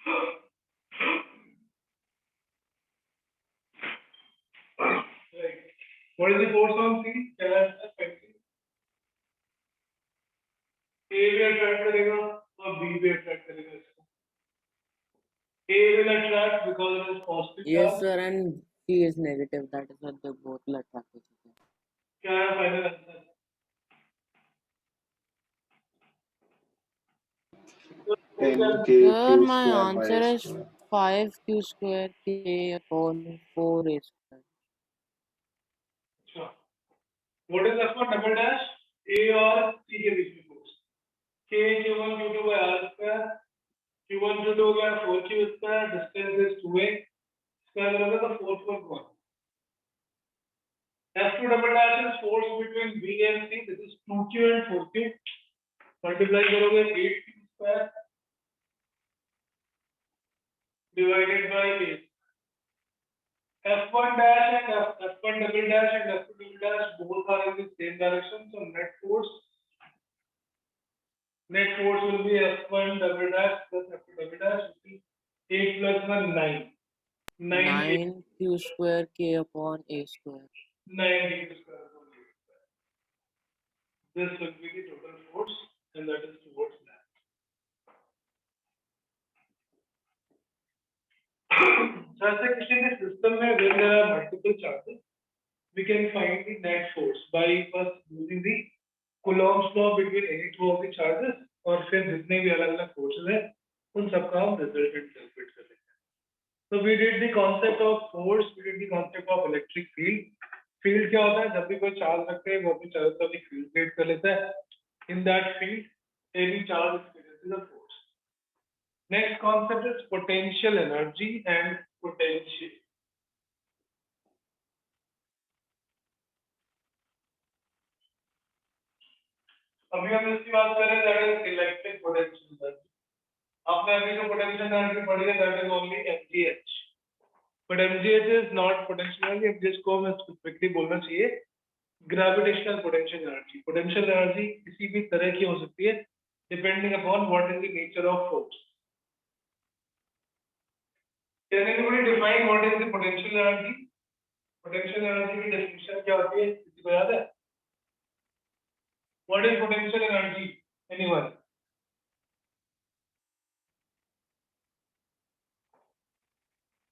Right. What is the force on C? Can I ask quickly? A भी attract करेगा और B भी attract करेगा इसको. A will attract because it is positive Yes, charge. sir, and C is negative. That is what they both will attract each other. क्या है final answer? Ten Sir, Q my square answer by is square. 5Q square K upon 4A square. Sure. What is F1 double dash? A और C के बीच में force. K Q1 Q2 by R square. Q1 Q2 हो गया 4Q square. Distance is 2A. Square होगा तो 4 F2 double dash is force between B and C. This is 2Q and 4Q. Multiply करोगे 8Q square divided by 8. F1 dash and F1 double dash and F2 double dash both are in the same direction. So net force will be F1 double dash plus F2 double dash will be 8 plus 1 9. 9Q square K upon A square. 9 square upon 8 square. This will be the total force and that is towards that. So as a question in system where there are multiple charges, we can find the net force by first using the Coulomb's law between any two of the charges और फिर जितने भी अलग-अलग forces हैं उन सबका हम resultant calculate कर लेते हैं. So we did the concept of force, we did the concept of electric field. Field क्या होता है? जब भी कोई charge रखते हैं वो अपनी चारों तरफ एक field create कर लेता है. In that field, any charge experiences a force. Next concept is potential energy and potential. अभी हम इसकी बात कर रहे हैं that is electric potential energy. आपने अभी जो potential energy पढ़ी है that is only MGH. But MGH is not potential energy. जिसको हमें specifically बोलना चाहिए gravitational potential energy. Potential energy किसी भी तरह की हो सकती है depending upon what is the nature of force. Can anybody define what is the potential energy? Potential energy की definition क्या होती है? किसी को याद है? What is potential energy? Anyone?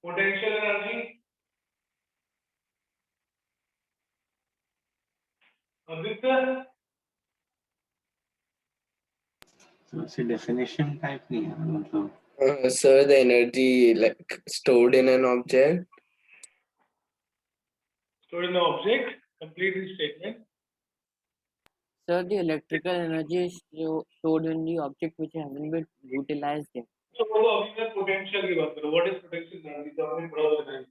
Potential energy? Aditya? So it's a definition type नहीं है मतलब. Sir, the energy like stored in an object. Stored in the object. Complete the statement. Sir, the electrical energy is stored in the object which hasn't been utilized yet. So बोलो अभी मैं potential की बात करो. What is potential energy? तो हमने पढ़ा होगा है.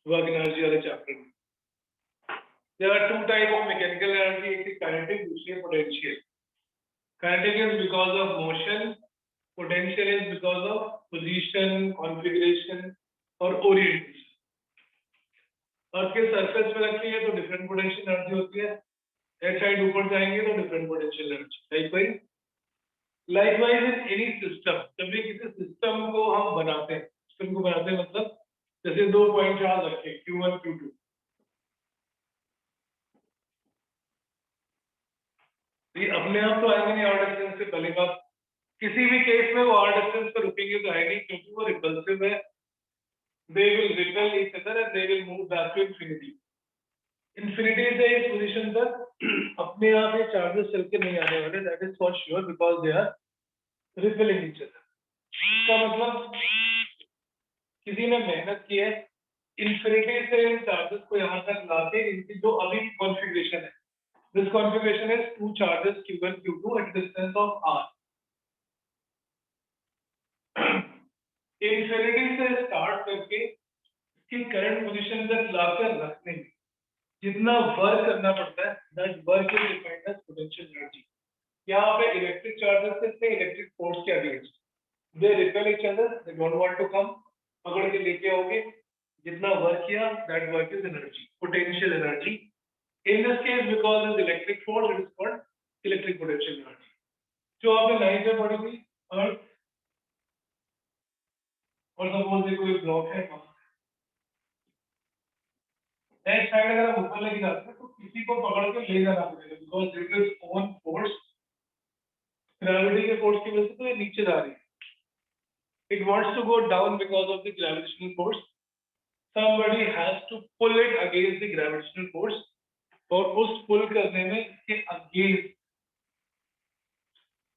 Work energy वाले chapter में. There are two type of mechanical energy. एक है kinetic, दूसरी है potential. Kinetic is because of motion. Potential is because of position, configuration और orientation. अर्थ के सरफेस पे रखी है तो डिफरेंट पोटेंशियल एनर्जी होती है. एक साइड ऊपर जाएंगे तो different potential energy. Likewise in any system, जब भी किसी सिस्टम को हम बनाते हैं, सिस्टम को बनाते हैं मतलब जैसे 2 पॉइंट चार्ज रखे Q1 Q2, ये अपने आप तो आएंगे नहीं आर डिस्टेंस से. पहले बात, किसी भी केस में वो आर डिस्टेंस पर रुकेंगे तो आएंगे क्योंकि वो रिपल्सिव है. they will repel each other and they will move back to infinity. Infinity से इस पोजीशन पर अपने आप ये चार्जेस चल के नहीं आने वाले. that is for sure because they are repelling each other. इसका मतलब किसी ने मेहनत की है infinity से इन चार्जेस को यहाँ तक लाके इनकी जो अभी कॉन्फ़िगरेशन है, this configuration is two charges Q1 Q2 at distance of r. infinity से स्टार्ट करके इसकी करंट पोजीशन तक लाकर रखने में जितना वर्क करना पड़ता है, that work is defined as potential energy. यहाँ पे इलेक्ट्रिक चार्जेस से इलेक्ट्रिक फोर्स के against they repel each other, they don't want to come, पकड़ के लेके आओगे, जितना वर्क किया that work is energy, potential energy. In this case because it's electric force it is called electric potential energy. जो आपने line में पढ़ी थी अर्थ और सपोज ये कोई ब्लॉक है एक साइड अगर हम ऊपर लेके जाते हैं तो किसी को पकड़ के ले जाना पड़ेगा because this is own force gravity के फोर्स की वजह से तो ये नीचे जा रही है it wants to go down because of the gravitational force somebody has to pull it against the gravitational force और उस पुल करने में इसके अगेंस्ट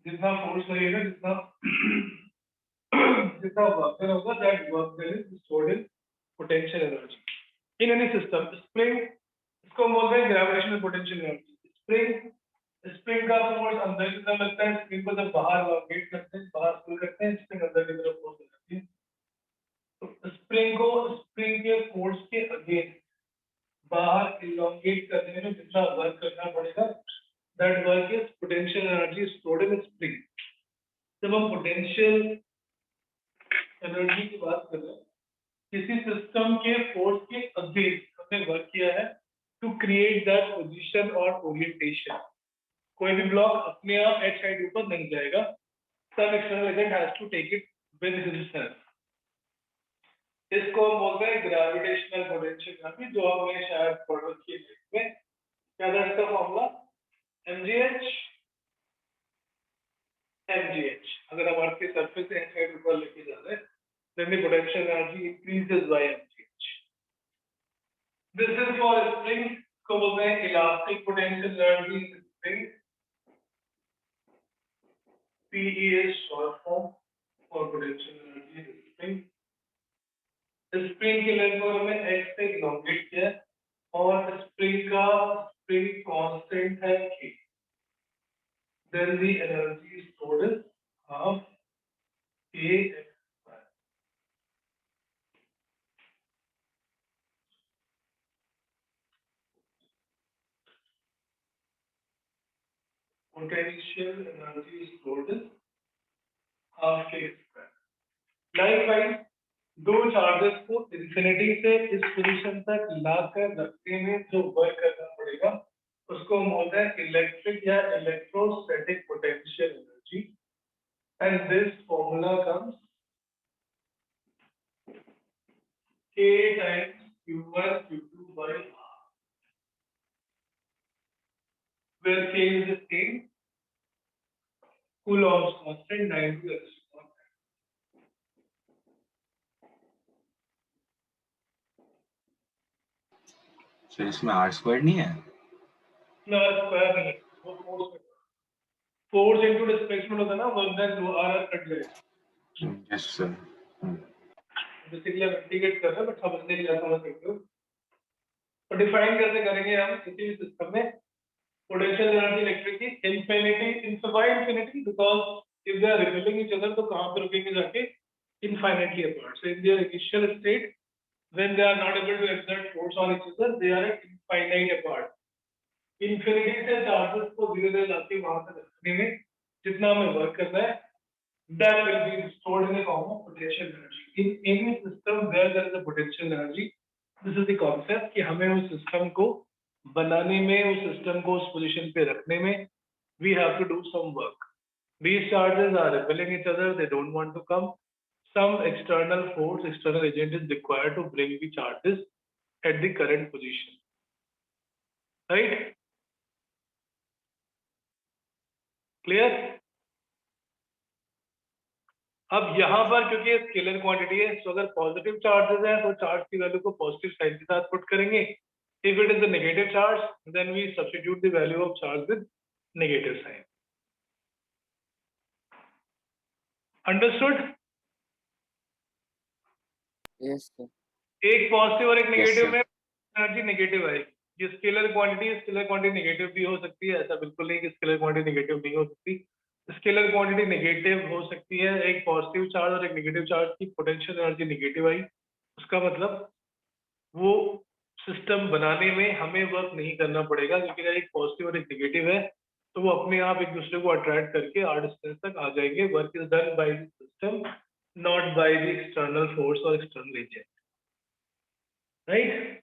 जितना फोर्स लगेगा जितना जितना वर्क होगा that work is stored in potential energy in any system spring इसको बोलते हैं ग्रेविटेशनल पोटेंशियल एनर्जी स्प्रिंग का फोर्स अंदर की तरफ लगता है स्प्रिंग को जब बाहर रोटेट करते हैं बाहर पुल करते हैं स्प्रिंग अंदर की तरफ फोर्स लगाती है तो स्प्रिंग को स्प्रिंग के फोर्स के अगेंस्ट बाहर इलोंगेट करने में जितना वर्क करना पड़ेगा that work is potential energy stored in spring जब हम पोटेंशियल एनर्जी की बात कर रहे हैं किसी सिस्टम के फोर्स के अगेंस्ट हमने वर्क किया है टू क्रिएट दैट पोजीशन और ओरिएंटेशन कोई भी ब्लॉक अपने आप एच साइड ऊपर नहीं जाएगा some external agent has to take it with himself इसको हम बोलते हैं ग्रेविटेशनल पोटेंशियल एनर्जी जो हमने शायद पढ़ रखी है में क्या था इसका फॉर्मूला mgh अगर हम अर्थ के सरफेस से एच साइड ऊपर लेके जा रहे हैं then the potential energy increases by mgh this is for spring को बोलते हैं elastic potential energy in spring PE is short form for potential energy in spring spring की लेंथ को हमने x से इलोंगेट किया और स्प्रिंग कांस्टेंट है k then the energy stored is half kx square potential energy stored is half kx square likewise दो charges को infinity से इस पोजीशन तक लाकर रखने में जो वर्क करना पड़ेगा उसको हम बोलते हैं इलेक्ट्रिक या electrostatic potential energy and this formula comes k times q1 q2 by r where k is the same coulomb's constant 9 तो इसमें आर स्क्वायर नहीं है ना स्क्वायर नहीं वो फोर्स इनटू डिस्प्लेसमेंट होता है ना 1 then 2 r कट जाएगा यस सर बेसिकली हम इंटीग्रेट कर रहे हैं बट समझने के लिए समझ सकते हो तो डिफाइन कैसे करेंगे हम किसी भी सिस्टम में पोटेंशियल एनर्जी इलेक्ट्रिक की infinity infinity because if they are repelling each other तो कहां पे रुकेंगे जाके infinitely apart so in their initial state when they are not able to exert force on each other they are at infinite apart infinity से charges को धीरे-धीरे लाके वहां तक रखने में जितना हमें वर्क करना है that will be stored in the form of potential energy in any system where there is a potential energy this is the concept कि हमें उस सिस्टम को बनाने में उस सिस्टम को उस पोजीशन पे रखने में we have to do some work these charges are repelling each other they don't want to come some external force, external agent is required to bring the charges at the current position. Right? Clear? अब यहाँ पर क्योंकि scalar quantity है तो अगर positive charges है तो charge की वैल्यू को पॉजिटिव साइन के साथ पुट करेंगे if it is a negative charge then we substitute the value of charge with negative sign understood Yes, sir. एक पॉजिटिव और एक नेगेटिव sir. में एनर्जी नेगेटिव आएगी ये स्केलर क्वांटिटी नेगेटिव भी हो सकती है ऐसा बिल्कुल नहीं कि स्केलर क्वांटिटी नेगेटिव नहीं हो सकती स्केलर क्वांटिटी नेगेटिव हो सकती है एक पॉजिटिव चार्ज और एक नेगेटिव चार्ज की पोटेंशियल एनर्जी नेगेटिव आई उसका मतलब वो सिस्टम बनाने में हमें वर्क नहीं करना पड़ेगा क्योंकि अगर एक पॉजिटिव और एक नेगेटिव है तो वो अपने आप एक दूसरे को अट्रैक्ट करके आर डिस्टेंस तक आ जाएंगे work is done by the system not by the external force or external agent. Right?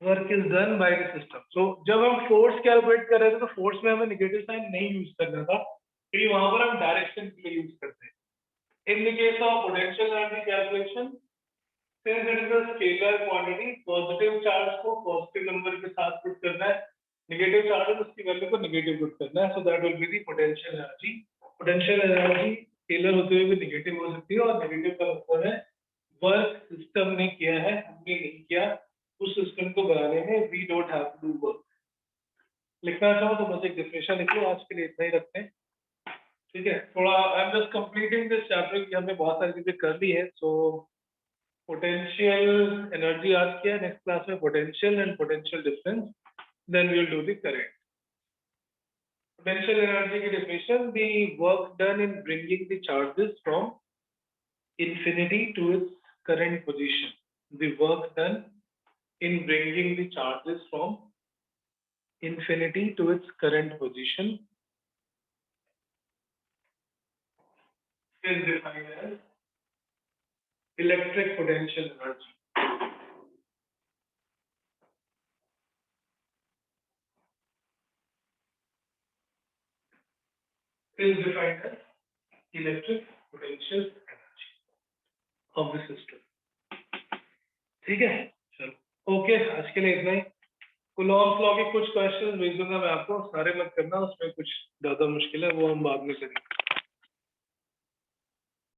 Work is done by the system. So जब हम force कैलकुलेट कर रहे थे तो force में हमें नेगेटिव साइन नहीं यूज करना था क्योंकि वहां पर हम डायरेक्शन के लिए यूज करते हैं In the case of potential energy calculation, since it is a scalar quantity, positive charge को positive number के साथ put करना है, negative charge है उसकी value को negative put करना है, so that will be the potential energy. Potential energy scalar होते हुए भी negative हो सकती है और negative का मतलब है work system ने किया है, हमने नहीं किया, उस system को बनाने में we don't have to do work. लिखना चाहो तो बस एक definition लिख लो, आज के लिए इतना ही रखते हैं. ठीक है, थोड़ा I am just completing this chapter कि हमने बहुत सारी चीजें कर ली है. सो पोटेंशियल एनर्जी आज किया, नेक्स्ट क्लास में potential and potential difference, then we will do the current. Potential energy की definition, the work done in bringing the charges from infinity to its current position. The work done in bringing the charges from infinity to its current position is defined as electric potential energy. Is defined as electric potential energy of the system. ठीक है, चलो okay, आज के लिए इतना ही. Coulomb's law के कुछ question भेज दूंगा मैं आपको, सारे मत करना, उसमें कुछ ज्यादा मुश्किल है वो हम बाद में करेंगे.